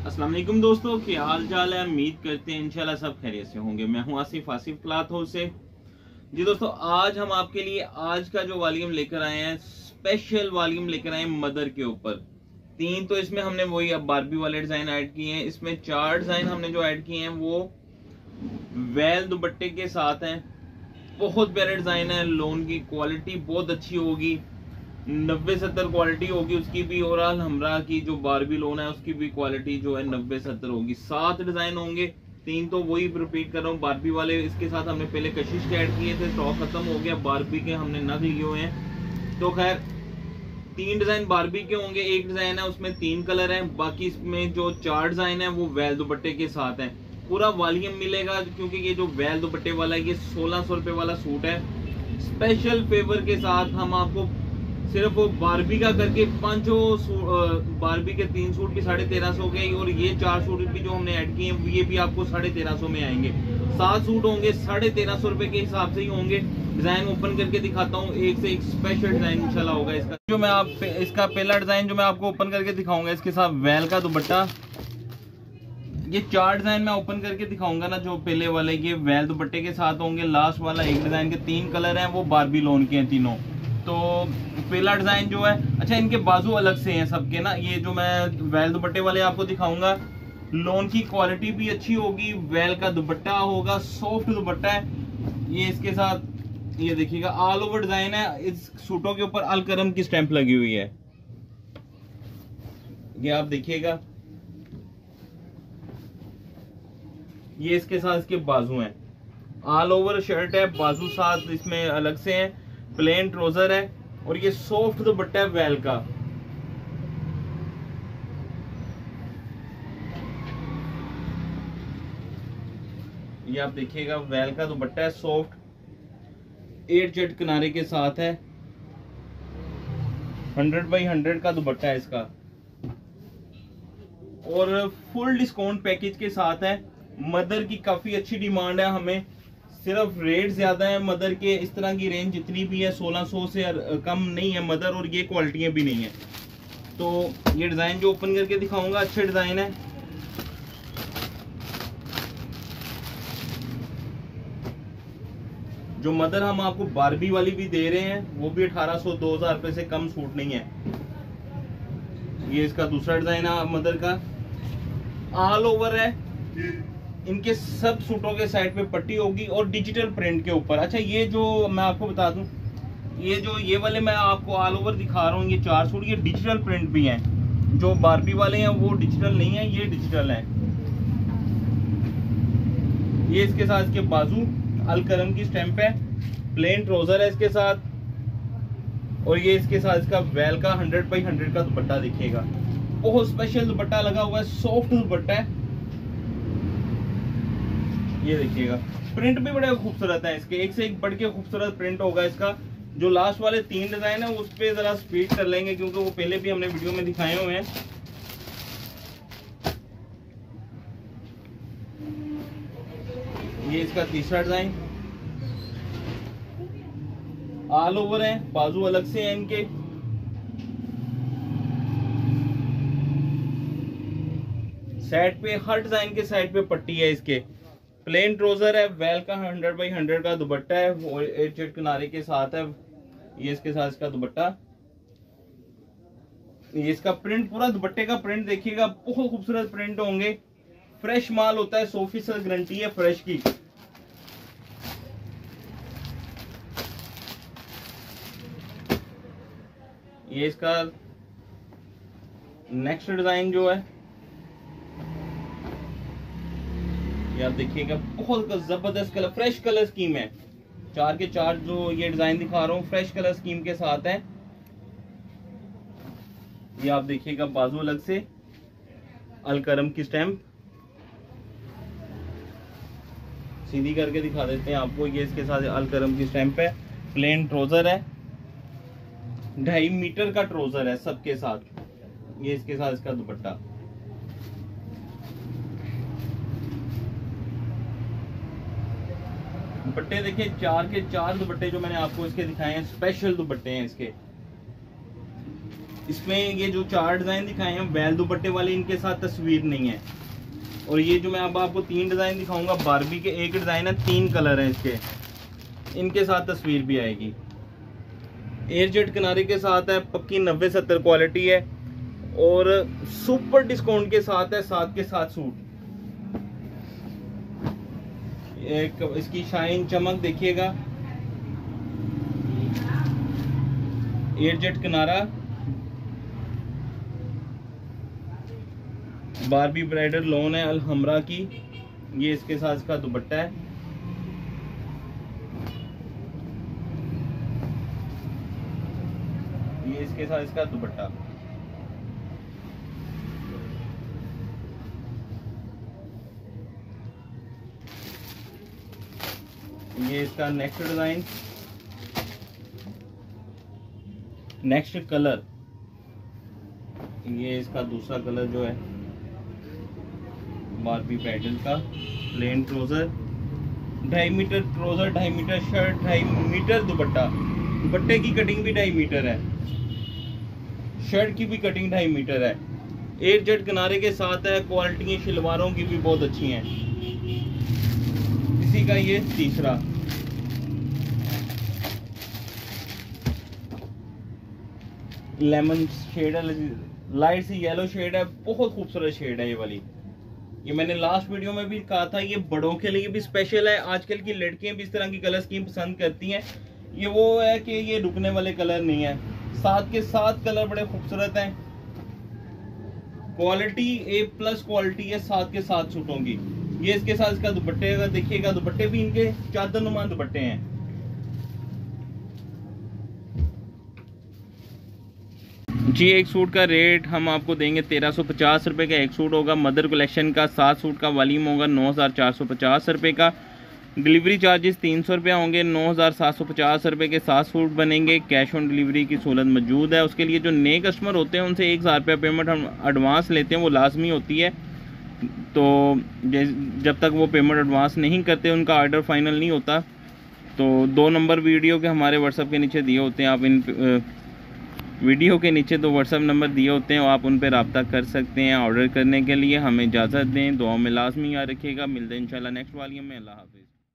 अस्सलाम वालेकुम दोस्तों, क्या हाल चाल है। उम्मीद करते हैं इंशाल्लाह सब खैरियत से होंगे। मैं हूं आसिफ क्लॉथ हाउस से। जी दोस्तों, आज हम आपके लिए आज का जो वॉल्यूम लेकर आए हैं, स्पेशल वॉल्यूम लेकर आए हैं मदर के ऊपर। तीन तो इसमें हमने वही अब बारबी वाले डिजाइन ऐड किए हैं। इसमें 4 डिजाइन हमने जो ऐड किए हैं वो वेल दुपट्टे के साथ हैं। बहुत प्यारे डिजाइन है। लोन की क्वालिटी बहुत अच्छी होगी, 90-70 क्वालिटी होगी उसकी भी। और हमरा की जो बारबी लोन है उसकी भी क्वालिटी जो है 90-70 होगी। 7 डिजाइन होंगे। 3 तो वही रिपीट कर रहा हूँ बारबी वाले। इसके साथ हमने पहले कशिश के ऐड किए थे, स्टॉक खत्म हो गया। बारबी के हमने नग लिए हुए हैं। तो खैर 3 डिजाइन बारबी के होंगे। एक डिजाइन है उसमें 3 कलर हैं। बाकी इसमें जो 4 डिजाइन है वो वेल दुपट्टे के साथ है। पूरा वॉल्यूम मिलेगा क्योंकि ये जो वेल दुपट्टे वाला है ये 1600 रुपए वाला सूट है। स्पेशल फेवर के साथ हम आपको सिर्फ वो बारबी का करके बारबी के 3 सूट भी 1350 के, और ये 4 सूट भी जो हमने ऐड किए हैं ये भी आपको 1350 में आएंगे। 7 सूट होंगे 1350 रुपए के हिसाब से ही होंगे। डिजाइन ओपन करके दिखाता हूँ, एक से एक स्पेशल डिजाइन इंशाल्लाह होगा इसका। जो मैं आप इसका पहला डिजाइन जो मैं आपको ओपन करके दिखाऊंगा, इसके साथ वेल का दुपट्टा। ये 4 डिजाइन मैं ओपन करके दिखाऊंगा ना, जो पहले वाले ये वेल दुपट्टे के साथ होंगे। लास्ट वाला एक डिजाइन के 3 कलर हैं, वो बारबी लोन के हैं तीनों। तो पहला डिजाइन जो है, अच्छा इनके बाजू अलग से हैं सबके ना। ये जो मैं वेल दुपट्टे वाले आपको दिखाऊंगा, लोन की क्वालिटी भी अच्छी होगी। वेल का दुपट्टा होगा, सॉफ्ट दुपट्टा है। ये इसके साथ ये देखिएगा ऑल ओवर डिजाइन है। इस सूटों के ऊपर अल करम की स्टैंप लगी हुई है, ये आप देखिएगा। ये इसके साथ इसके बाजू हैं, ऑल ओवर शर्ट है, बाजू साथ इसमें अलग से हैं। प्लेन ट्राउजर है और ये सॉफ्ट दुपट्टा है वेल का। ये आप देखिएगा वेल का दुपट्टा है, सॉफ्ट 8 जेट किनारे के साथ है। 100 बाई 100 का दुपट्टा है इसका, और फुल डिस्काउंट पैकेज के साथ है। मदर की काफी अच्छी डिमांड है हमें, सिर्फ रेट ज्यादा है मदर के। इस तरह की रेंज जितनी भी है 1600 से कम नहीं है मदर, और ये क्वालिटियां भी नहीं है। तो ये डिजाइन जो ओपन करके दिखाऊंगा अच्छे डिजाइन है। जो मदर हम आपको बारबी वाली भी दे रहे हैं वो भी 1800-2000 रुपए से कम सूट नहीं है। ये इसका दूसरा डिजाइन है मदर का, ऑल ओवर है। इनके सब सूटों के साइड पे पट्टी होगी और डिजिटल प्रिंट के ऊपर। अच्छा ये जो मैं आपको बता दूं, ये वाले मैं आपको ऑल ओवर दिखा रहा हूँ, ये 4 सूट ये डिजिटल प्रिंट भी हैं। जो बारबी वाले हैं वो डिजिटल नहीं है, ये डिजिटल है। ये इसके साथ इसके बाजू अल करम की स्टैंप है। प्लेन ट्राउजर है इसके साथ, और ये इसके साथ इसका वेल का 100 बाई 100 का दुपट्टा दिखेगा। बहुत स्पेशल दुपट्टा लगा हुआ है, सॉफ्ट दुपट्टा है। ये देखिएगा प्रिंट भी बड़े खूबसूरत है इसके, एक से एक बढ़ के खूबसूरत प्रिंट होगा इसका। जो लास्ट वाले 3 डिजाइन है उस पे जरा स्पीड कर लेंगे क्योंकि वो पहले भी हमने वीडियो में दिखाए हुए हैं। ये इसका तीसरा डिजाइन, ऑल ओवर है, बाजू अलग से है इनके। साइड पे हर डिजाइन के साइड पे पट्टी है इसके। प्लेन ट्राउजर है, वेल का 100 बाई 100 का दुपट्टा है, वो 8 जेट किनारे के साथ है। ये इसके साथ इसका दुपट्टा। ये इसका प्रिंट, पूरा दुपट्टे का प्रिंट देखिएगा, बहुत खूबसूरत प्रिंट होंगे। फ्रेश माल होता है, 100% गारंटी है फ्रेश की। ये इसका नेक्स्ट डिजाइन जो है, ये आप देखिएगा, बहुत जबरदस्त कलर, फ्रेश कलर स्कीम है। 4 के 4 जो ये डिजाइन दिखा रहा हूँ फ्रेश कलर स्कीम के साथ है। ये आप देखिएगा बाजू अलग से अल करम की स्टैंप, सीधी करके दिखा देते हैं आपको। ये इसके साथ अल करम की स्टैंप है। प्लेन ट्राउजर है, 2.5 मीटर का ट्राउजर है सबके साथ। ये इसके साथ इसका दुपट्टा। दुपट्टे देखिए, 4 के 4 दुपट्टे जो मैंने आपको इसके दिखाए हैं स्पेशल दुपट्टे हैं इसके। इसमें ये जो 4 डिजाइन दिखाए हैं बैल दुपट्टे वाले, इनके साथ तस्वीर नहीं है। और ये जो मैं अब आपको 3 डिजाइन दिखाऊंगा बारबी के, एक डिजाइन है, 3 कलर हैं इसके, इनके साथ तस्वीर भी आएगी। एयर जेट किनारे के साथ है, पक्की 90-70 क्वालिटी है और सुपर डिस्काउंट के साथ है, साथ के साथ सूट। एक इसकी शाइन चमक देखिएगा, एयर जेट किनारा, बारबी ब्राइडल लॉन है अलहमरा की। ये इसके साथ इसका दुपट्टा है। ये इसके साथ इसका दुपट्टा। ये इसका नेक्स्ट डिजाइन, नेक्स्ट कलर, ये इसका दूसरा कलर जो है बारबी ब्राइडल का। Plain trouser, 2.5 metre trouser, 2.5 metre shirt, 2.5 metre दुपट्टा। दुपट्टे की कटिंग भी 2.5 मीटर है, शर्ट की भी कटिंग 2.5 मीटर है। एयर जेट किनारे के साथ है, क्वालिटी शलवारों की भी बहुत अच्छी हैं। इसी का ये तीसरा, लेमन शेड है, लाइट सी येलो शेड है, बहुत खूबसूरत शेड है ये वाली। ये मैंने लास्ट वीडियो में भी कहा था, ये बड़ों के लिए भी स्पेशल है। आजकल की लड़कियां भी इस तरह की कलर स्कीम पसंद करती हैं। ये वो है कि ये रुकने वाले कलर नहीं है, साथ के साथ कलर बड़े खूबसूरत हैं। क्वालिटी A+ क्वालिटी है, साथ के साथ सूटों की। ये इसके साथ इसका दुपट्टे का देखिएगा, दुपट्टे भी इनके चादर नुमा दुपट्टे हैं। जी एक सूट का रेट हम आपको देंगे 1350 रुपये का एक सूट होगा। मदर कलेक्शन का 7 सूट का वॉल्यूम होगा 9450 रुपये का। डिलीवरी चार्जेस 300 रुपये होंगे। 9750 रुपये के 7 सूट बनेंगे। कैश ऑन डिलीवरी की सहूलत मौजूद है। उसके लिए जो नए कस्टमर होते हैं उनसे 1000 रुपये पेमेंट हम एडवांस लेते हैं, वो लाजमी होती है। तो जब तक वो पेमेंट एडवांस नहीं करते उनका ऑर्डर फाइनल नहीं होता। तो 2 नंबर वीडियो के हमारे व्हाट्सएप के नीचे दिए होते हैं, आप इन वीडियो के नीचे 2 व्हाट्सएप नंबर दिए होते हैं, आप उन पर रब्ता कर सकते हैं ऑर्डर करने के लिए। हमें इजाज़त दें, दुआ में लाजमी याद रखिएगा। मिलते हैं इंशाल्लाह नेक्स्ट वॉल्यूम में। अल्लाह हाफिज़।